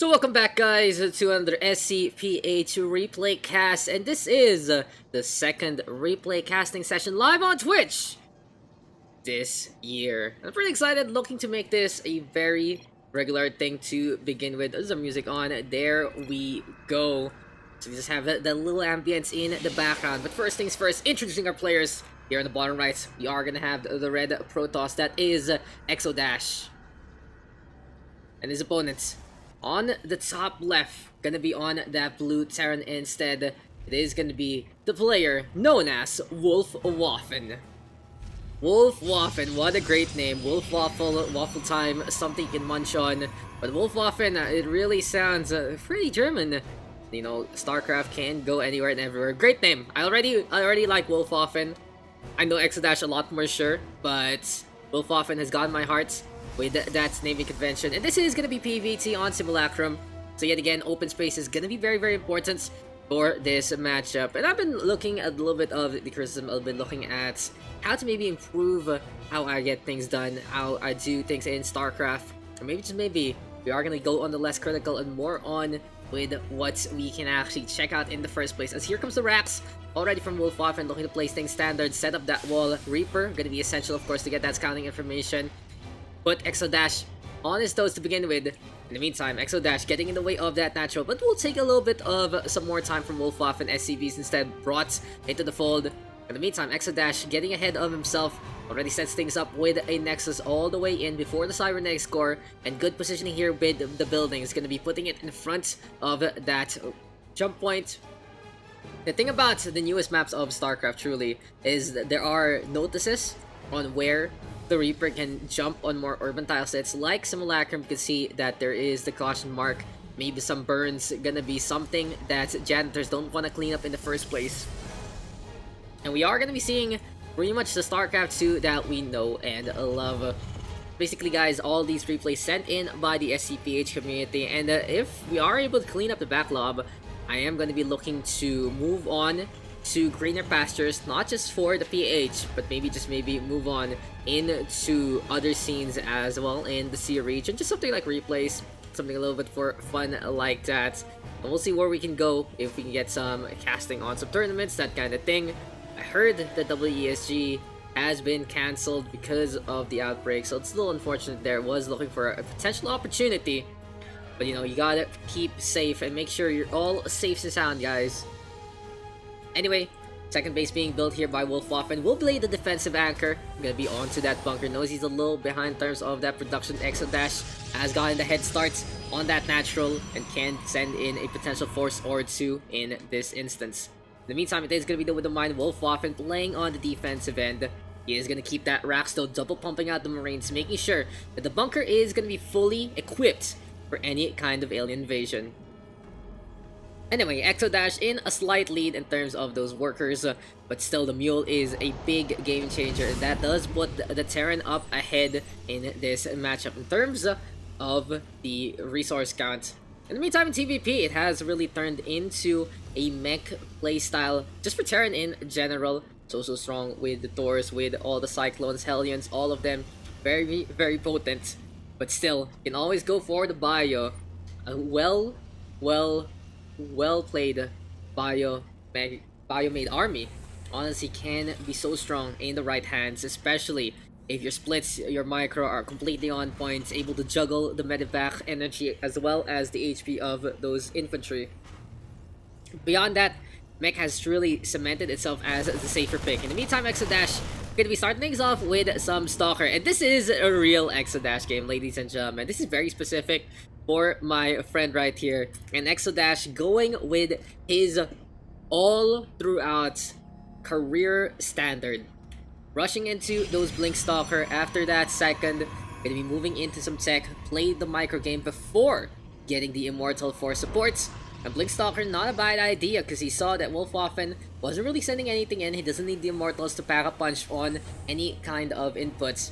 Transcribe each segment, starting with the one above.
So welcome back guys to another SCPH replay cast, and this is the second replay casting session live on Twitch this year. I'm pretty excited, looking to make this a very regular thing to begin with. There's some music on, there we go. So we just have the little ambience in the background, but first things first, introducing our players. Here on the bottom right, we are gonna have the red Protoss, that is eXoDaSh, and his opponents. On the top left, gonna be on that blue Terran instead. It is gonna be the player known as WolfWaffen. WolfWaffen, what a great name. WolfWaffle, waffle time, something you can munch on. But WolfWaffen, it really sounds pretty German. You know, StarCraft can go anywhere and everywhere. Great name. I already like WolfWaffen. I know eXoDaSh a lot more sure, but WolfWaffen has gotten my heart with that naming convention. And this is going to be PvT on Simulacrum. So yet again, open space is going to be very, very important for this matchup. And I've been looking at a little bit of the criticism. I've been looking at how to maybe improve how I get things done, how I do things in StarCraft. Or maybe just maybe we are going to go on the less critical and more on with what we can actually check out in the first place. As here comes the wraps already from WolfWaffen, looking to place things standard, set up that wall. Reaper, going to be essential of course to get that scouting information. Put eXoDaSh on his toes to begin with. In the meantime, eXoDaSh getting in the way of that natural, but will take a little bit of some more time from WolfWaffen. SCVs instead brought into the fold. In the meantime, eXoDaSh getting ahead of himself, already sets things up with a Nexus all the way in before the Cybernetic score, and good positioning here with the building. Is going to be putting it in front of that jump point. The thing about the newest maps of StarCraft truly is that there are notices on where the Reaper can jump on more urban tile sets. Like Simulacrum, you can see that there is the caution mark, maybe some burns, gonna be something that janitors don't want to clean up in the first place. And we are gonna be seeing pretty much the StarCraft 2 that we know and love. Basically guys, all these replays sent in by the SCPH community, and if we are able to clean up the backlog, I am going to be looking to move on to greener pastures, not just for the PH, but maybe move on into other scenes as well in the sea region. Just something like replays, something a little bit for fun like that. And we'll see where we can go, if we can get some casting on some tournaments, that kind of thing. I heard that WESG has been cancelled because of the outbreak, so it's a little unfortunate there. Was looking for a potential opportunity, but you know, you gotta keep safe and make sure you're all safe and sound, guys. Anyway, second base being built here by WolfWaffen. Will play the defensive anchor. I'm gonna be onto that bunker. Knows he's a little behind in terms of that production. eXoDaSh has gotten the head start on that natural and can send in a potential force or two in this instance. In the meantime, it is gonna be the with the mind. WolfWaffen playing on the defensive end. He is gonna keep that rack still, double pumping out the Marines, making sure that the bunker is gonna be fully equipped for any kind of alien invasion. Anyway, eXoDaSh in a slight lead in terms of those workers, but still the Mule is a big game changer. That does put the Terran up ahead in this matchup in terms of the resource count. In the meantime, in TVP, it has really turned into a mech playstyle just for Terran in general. So strong with the Thors, with all the Cyclones, Hellions, all of them. Very, very potent. But still, you can always go for the bio. A well played bio-made army honestly can be so strong in the right hands, especially if your splits, your micro are completely on point, able to juggle the medevac energy as well as the HP of those infantry. Beyond that, mech has truly cemented itself as the safer pick. In the meantime, eXoDaSh gonna be starting things off with some Stalker, and this is a real eXoDaSh game, ladies and gentlemen. This is very specific for my friend right here, and eXoDaSh going with his all throughout career standard, rushing into those Blink Stalker. After that second, gonna be moving into some tech, played the micro game before getting the Immortal for support. And Blink Stalker, not a bad idea, because he saw that WolfWaffen wasn't really sending anything in. He doesn't need the Immortals to pack a punch on any kind of inputs,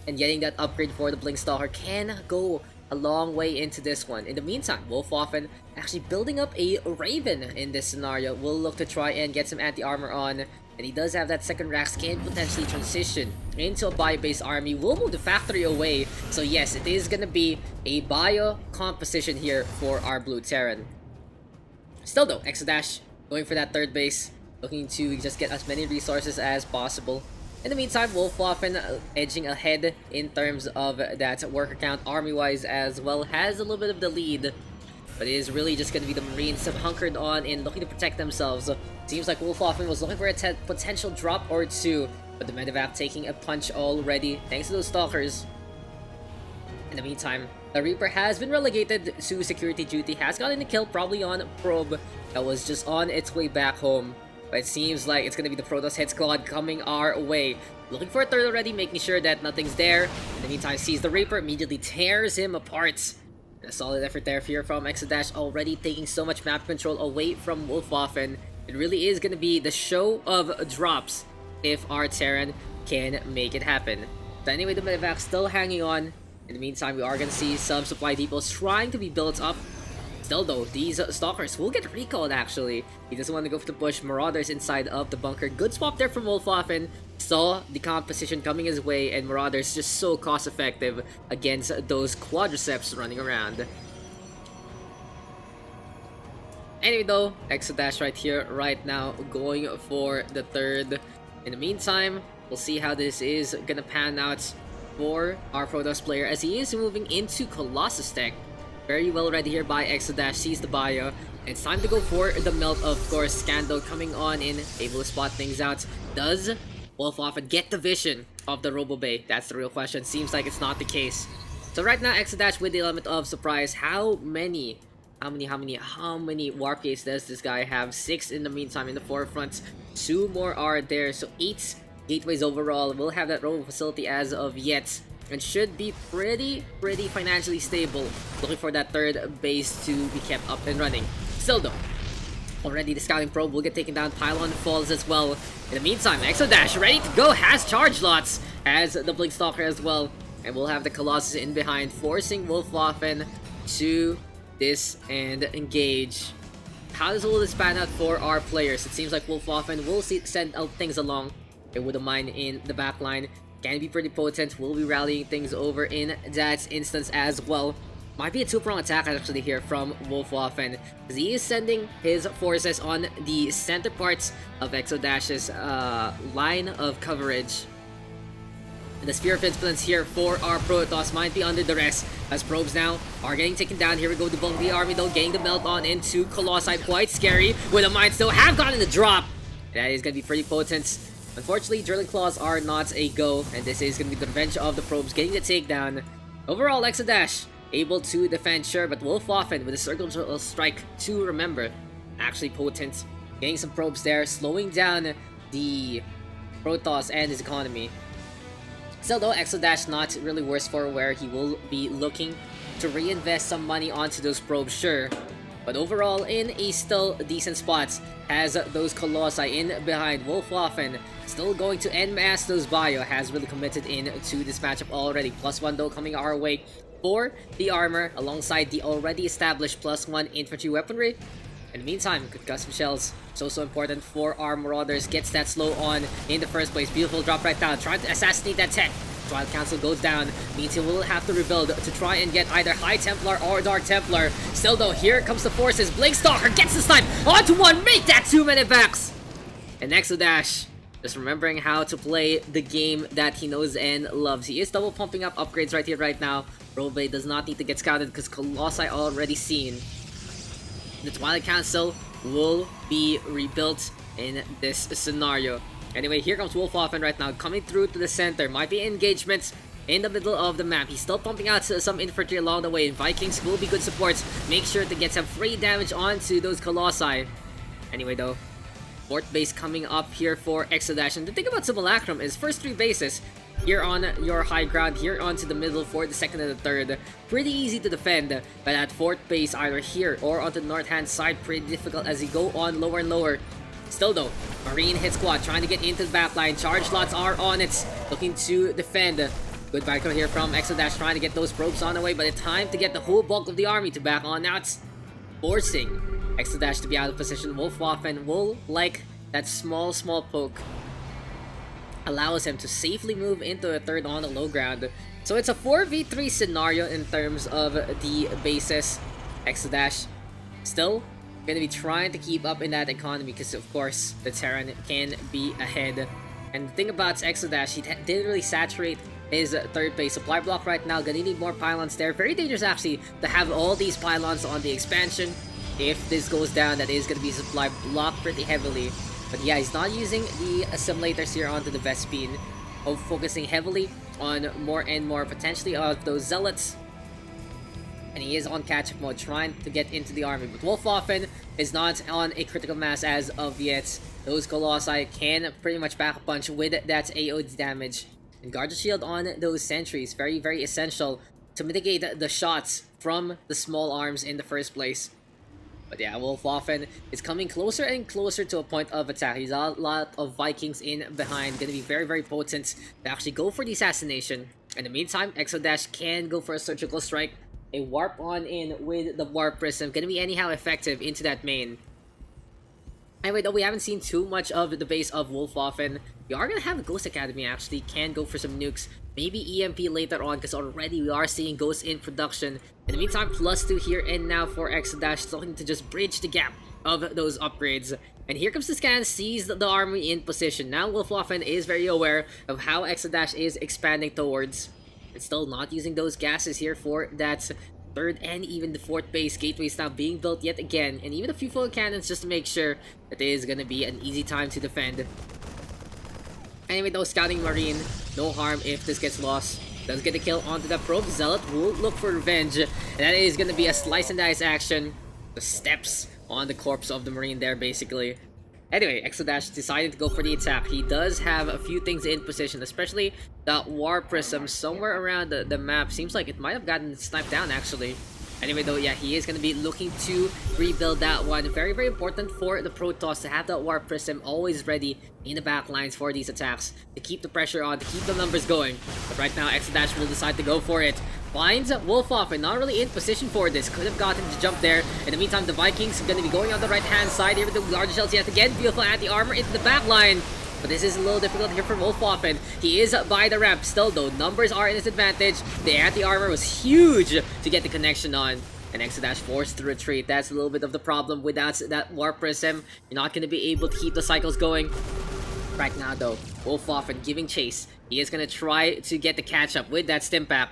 and getting that upgrade for the Blink Stalker can go a long way into this one. In the meantime, WolfWaffen actually building up a Raven in this scenario. Will look to try and get some anti-armor on. and he does have that second Rax, can potentially transition into a bio-based army. Will move the factory away. So yes, it is gonna be a bio composition here for our Blue Terran. Still though, eXoDaSh going for that third base, looking to just get as many resources as possible. In the meantime, WolfWaffen edging ahead in terms of that worker count army-wise as well, has a little bit of the lead. But it is really just going to be the Marines hunkered on and looking to protect themselves. Seems like WolfWaffen was looking for a potential drop or two, but the medevac taking a punch already thanks to those stalkers. In the meantime, the Reaper has been relegated to security duty, has gotten a kill probably on Probe that was just on its way back home. But it seems like it's going to be the Protoss hit squad coming our way. Looking for a third already, making sure that nothing's there. In the meantime, sees the Reaper, immediately tears him apart. And a solid effort there here from eXoDaSh, already taking so much map control away from WolfWaffen. It really is going to be the show of drops if our Terran can make it happen. But anyway, the medevac still hanging on. In the meantime, we are going to see some supply depots trying to be built up. Still though, these stalkers will get recalled actually. He doesn't want to go for the push. Marauders inside of the bunker. Good swap there from WolfWaffen. Saw the composition coming his way, and Marauders just so cost effective against those quadriceps running around. Anyway though, eXoDaSh right here, right now, going for the third. In the meantime, we'll see how this is gonna pan out for our Protoss player as he is moving into Colossus tech. Very well ready here by eXoDaSh, sees the bio. It's time to go for the melt, of course. Scandal coming on in, able to spot things out. Does WolfWaffen get the vision of the Robo Bay? That's the real question. Seems like it's not the case. So right now, eXoDaSh with the element of surprise. How many warp gates does this guy have? 6 in the meantime in the forefront. 2 more are there, so 8 gateways overall. We'll have that Robo facility as of yet, and should be pretty financially stable. Looking for that third base to be kept up and running. Still though, already the scouting probe will get taken down. Pylon falls as well. In the meantime, eXoDaSh ready to go, has charge lots, has the Blink Stalker as well, and we'll have the Colossus in behind, forcing WolfWaffen to this and engage. How does all this pan out for our players? It seems like WolfWaffen will send out things along with a mine in the back line. Can be pretty potent. We'll be rallying things over in that instance as well. Might be a two-prong attack actually here from WolfWaffen, because he is sending his forces on the center parts of eXoDash's line of coverage. And the Sphere of Influence here for our Protoss might be under duress, as probes now are getting taken down. Here we go, the bulk of the army though, getting the melt on into Colossi. Quite scary, with the mines still have gotten the drop. That is going to be pretty potent. Unfortunately, Drilling Claws are not a go, and this is going to be the revenge of the probes getting the takedown. Overall, eXoDaSh able to defend, sure, but WolfWaffen with a surgical strike to remember. Actually potent. Getting some probes there, slowing down the Protoss and his economy. Still though, eXoDaSh not really worse for where he will be looking to reinvest some money onto those probes, sure. But overall, in a still decent spot, has those Colossi in behind. WolfWaffen still going to en masse those bio, has really committed into this matchup already. +1 though coming our way for the armor, alongside the already established +1 infantry weaponry. In the meantime, good custom shells, so important for our Marauders. Gets that slow on in the first place. Beautiful drop right down, trying to assassinate that tech. Trial Council goes down, means he will have to rebuild to try and get either High Templar or Dark Templar. Still though, here comes the forces. Blink Stalker gets the snipe onto one, make that 2-minute backs. And eXoDaSh just remembering how to play the game that he knows and loves. He is double pumping up upgrades right here, right now. Robe does not need to get scouted because Colossi already seen. The Twilight Council will be rebuilt in this scenario. Anyway, here comes WolfWaffen right now, coming through to the center. Might be engagements in the middle of the map. He's still pumping out some infantry along the way. Vikings will be good supports. Make sure to get some free damage onto those Colossi. Anyway though, fourth base coming up here for eXoDaSh. And the thing about Simulacrum is first 3 bases here on your high ground, here onto the middle for the second and the third. Pretty easy to defend, but at fourth base, either here or on the north hand side, pretty difficult as you go on lower and lower. Still though, Marine hit squad trying to get into the backline. Charge lots are on it, looking to defend. Good background here from eXoDaSh, trying to get those probes on the way, but it's time to get the whole bulk of the army to back on out, forcing eXoDaSh to be out of position. WolfWaffen will like that small poke allows him to safely move into a third on the low ground. So it's a 4v3 scenario in terms of the basis. eXoDaSh still gonna be trying to keep up in that economy because of course the Terran can be ahead. And the thing about eXoDaSh, he didn't really saturate his third base supply block right now. Gonna need more pylons there. Very dangerous actually to have all these pylons on the expansion. If this goes down, that is gonna be supply blocked pretty heavily. But yeah, he's not using the assimilators here onto the Vespine, focusing heavily on more and more potentially of those zealots. And he is on catch-up mode, trying to get into the army. But WolfWaffen is not on a critical mass as of yet. Those Colossi can pretty much back a punch with that AoE damage. And guard the shield on those sentries, very, very essential to mitigate the shots from the small arms in the first place. But yeah, WolfWaffen is coming closer and closer to a point of attack. He's a lot of Vikings in behind, gonna be very, very potent to actually go for the assassination. In the meantime, eXoDaSh can go for a surgical strike. A warp on in with the warp prism, gonna be anyhow effective into that main. Anyway, though we haven't seen too much of the base of WolfWaffen, we are gonna have a Ghost Academy actually, can go for some nukes. Maybe EMP later on, because already we are seeing Ghosts in production. In the meantime, +2 here and now for eXoDaSh, looking to just bridge the gap of those upgrades. And here comes the scan, sees the army in position. Now WolfWaffen is very aware of how eXoDaSh is expanding towards. It's still not using those gases here for that third and even the fourth base. Gateways now being built yet again, and even a few full cannons just to make sure that it is going to be an easy time to defend. Anyway, though, scouting Marine, no harm if this gets lost. Does get a kill onto the probe. Zealot will look for revenge, and that is going to be a slice and dice action. The steps on the corpse of the Marine there, basically. Anyway, eXoDaSh decided to go for the attack. He does have a few things in position, especially that War Prism somewhere around the map. Seems like it might have gotten sniped down, actually. Anyway, though, yeah, he is going to be looking to rebuild that one. Very, very important for the Protoss to have that War Prism always ready in the back lines for these attacks. To keep the pressure on, to keep the numbers going. But right now, eXoDaSh will decide to go for it. Finds WolfWaffen, not really in position for this. Could have gotten to jump there. In the meantime, the Vikings are going to be going on the right-hand side here with the guard shells yet again. Beautiful anti-armor into the back line. But this is a little difficult here for WolfWaffen. He is by the ramp still, though. Numbers are in his advantage. The anti-armor was huge to get the connection on. And eXoDaSh forced to retreat. That's a little bit of the problem. Without that Warp Prism, you're not going to be able to keep the cycles going. Right now, though, WolfWaffen giving chase. He is going to try to get the catch-up with that Stimpap.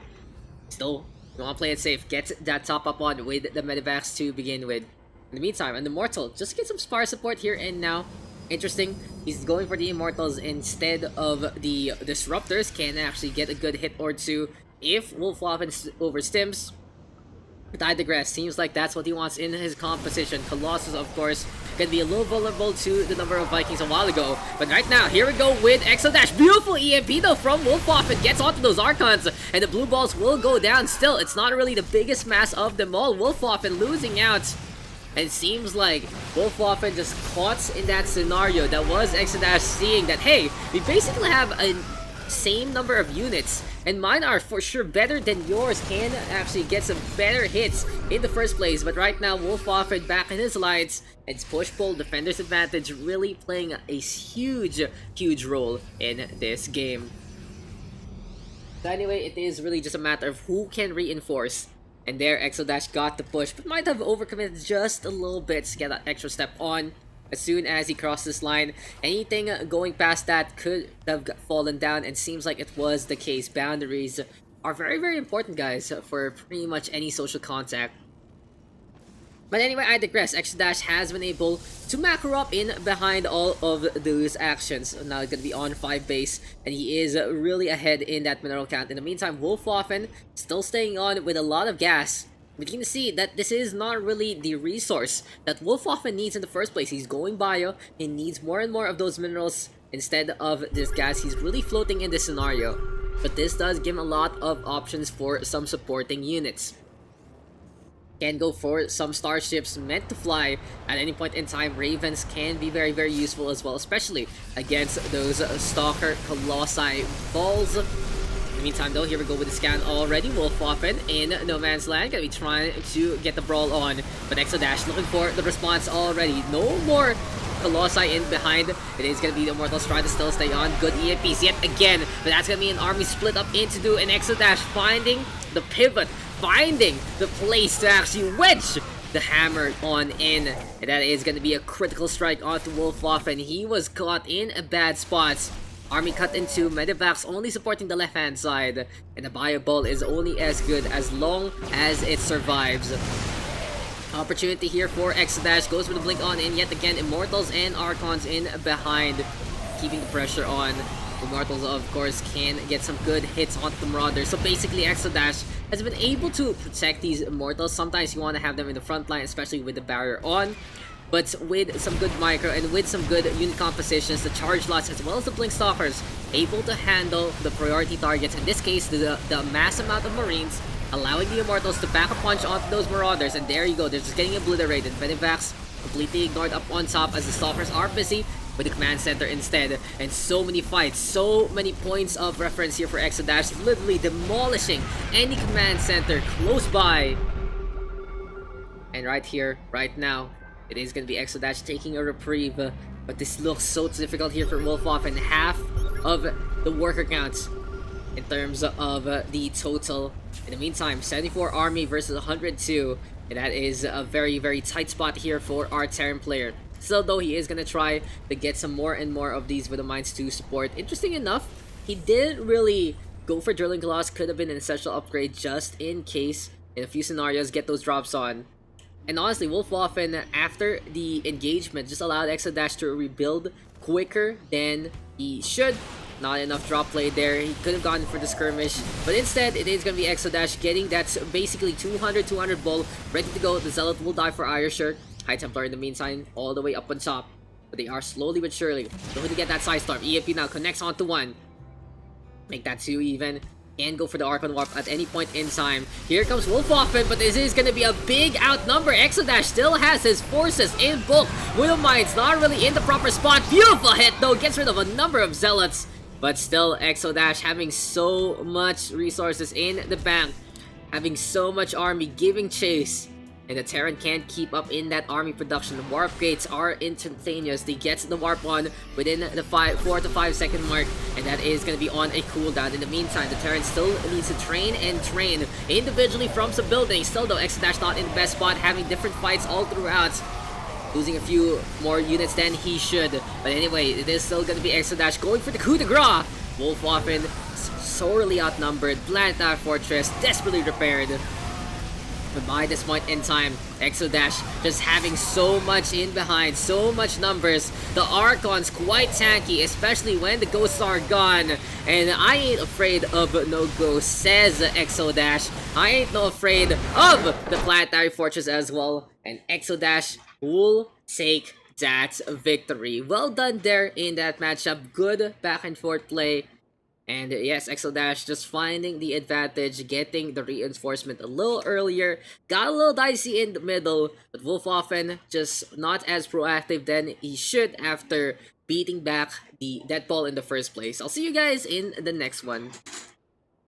Still, you want to play it safe. Get that top-up on with the Medivacs to begin with. In the meantime, and the Immortal, just get some Spar support here and now. Interesting, he's going for the Immortals instead of the Disruptors. Can actually get a good hit or two if WolfWaffen overstims. I digress. Seems like that's what he wants in his composition. Colossus, of course, can be a little vulnerable to the number of Vikings a while ago. But right now, here we go with eXoDaSh. Beautiful EMP, though, from WolfWaffen. Gets onto those Archons, and the blue balls will go down still. It's not really the biggest mass of them all. WolfWaffen losing out. And it seems like WolfWaffen just caught in that scenario that was eXoDaSh seeing that, hey, we basically have a same number of units, and mine are for sure better than yours, can actually get some better hits in the first place. But right now, WolfWaffen back in his lines. It's push-pull, defender's advantage really playing a huge role in this game. So anyway, it is really just a matter of who can reinforce. And there, eXoDaSh got the push, but might have overcommitted just a little bit to get that extra step on. As soon as he crossed this line, anything going past that could have fallen down, and seems like it was the case. Boundaries are very important, guys, for pretty much any social contact. But anyway, I digress. eXoDaSh has been able to macro up in behind all of those actions. Now he's going to be on 5 base, and he is really ahead in that mineral count. In the meantime, WolfWaffen still staying on with a lot of gas. We can see that this is not really the resource that WolfWaffen needs in the first place. He's going bio, he needs more and more of those minerals instead of this gas. He's really floating in this scenario. But this does give him a lot of options for some supporting units. Can go for some starships meant to fly at any point in time. Ravens can be very useful as well, especially against those Stalker Colossi balls. In meantime, though, here we go with the scan already. WolfWaffen in no man's land, gonna be trying to get the brawl on, but eXoDaSh looking for the response already. No more Colossi in behind. It is gonna be the Immortals trying to still stay on. Good EMPs yet again, but that's gonna be an army split up into two, and eXoDaSh finding the pivot, finding the place to actually wedge the hammer on in, and that is gonna be a critical strike onto WolfWaffen. He was caught in a bad spot. Army cut into Medivacs only supporting the left hand side, and the bio ball is only as good as long as it survives. Opportunity here for eXoDaSh, goes for the blink on in yet again. Immortals and Archons in behind, keeping the pressure on. Immortals, of course, can get some good hits onto the Marauders. So basically, eXoDaSh has been able to protect these Immortals. Sometimes you want to have them in the front line, especially with the barrier on. But with some good micro and with some good unit compositions, the charge lots as well as the blink stalkers able to handle the priority targets. In this case, the mass amount of Marines, allowing the Immortals to back a punch onto those Marauders. And there you go, they're just getting obliterated. Medivacs completely ignored up on top as the stalkers are busy with the command center instead. And so many fights, so many points of reference here for eXoDaSh, literally demolishing any command center close by. And right here, right now, it is going to be eXoDaSh taking a reprieve, but this looks so difficult here for WolfWaffen. Half of the worker counts in terms of the total. In the meantime, 74 army versus 102, and that is a very, very tight spot here for our Terran player. Still though, he is going to try to get some more and more of these Widow Mines to support. Interesting enough, he didn't really go for Drilling Claws. Could have been an essential upgrade just in case, in a few scenarios, get those drops on. And honestly, WolfWaffen, after the engagement, just allowed eXoDaSh to rebuild quicker than he should. Not enough drop play there. He could have gone for the skirmish, but instead, it is going to be eXoDaSh getting that basically 200 bull ready to go. The Zealot will die for Iron Shirt. High Templar in the meantime, all the way up on top. But they are slowly but surely going to get that side storm. EMP now connects onto one. Make that two even. And go for the Archon Warp at any point in time. Here comes WolfWaffen, but this is going to be a big outnumber. eXoDaSh still has his forces in bulk. Widow Mines not really in the proper spot. Beautiful hit though, gets rid of a number of Zealots. But still, eXoDaSh having so much resources in the bank. Having so much army giving chase. And the Terran can't keep up in that army production. The warp gates are instantaneous. They get the warp on within the 4 to 5 second mark, and that is going to be on a cooldown. In the meantime, the Terran still needs to train and train individually from some buildings. Still though, eXoDaSh not in the best spot, having different fights all throughout. Losing a few more units than he should. But anyway, it is still going to be eXoDaSh going for the coup de grace. WolfWaffen sorely outnumbered. Planetary Fortress desperately repaired. But by this point in time, eXoDaSh just having so much in behind, so much numbers. The Archon's quite tanky, especially when the ghosts are gone. And I ain't afraid of no ghosts, says eXoDaSh. I ain't no afraid of the Planetary Fortress as well. And eXoDaSh will take that victory. Well done there in that matchup. Good back and forth play. And yes, eXoDaSh just finding the advantage, getting the reinforcement a little earlier. Got a little dicey in the middle, but WolfWaffen just not as proactive than he should after beating back the dead ball in the first place. I'll see you guys in the next one.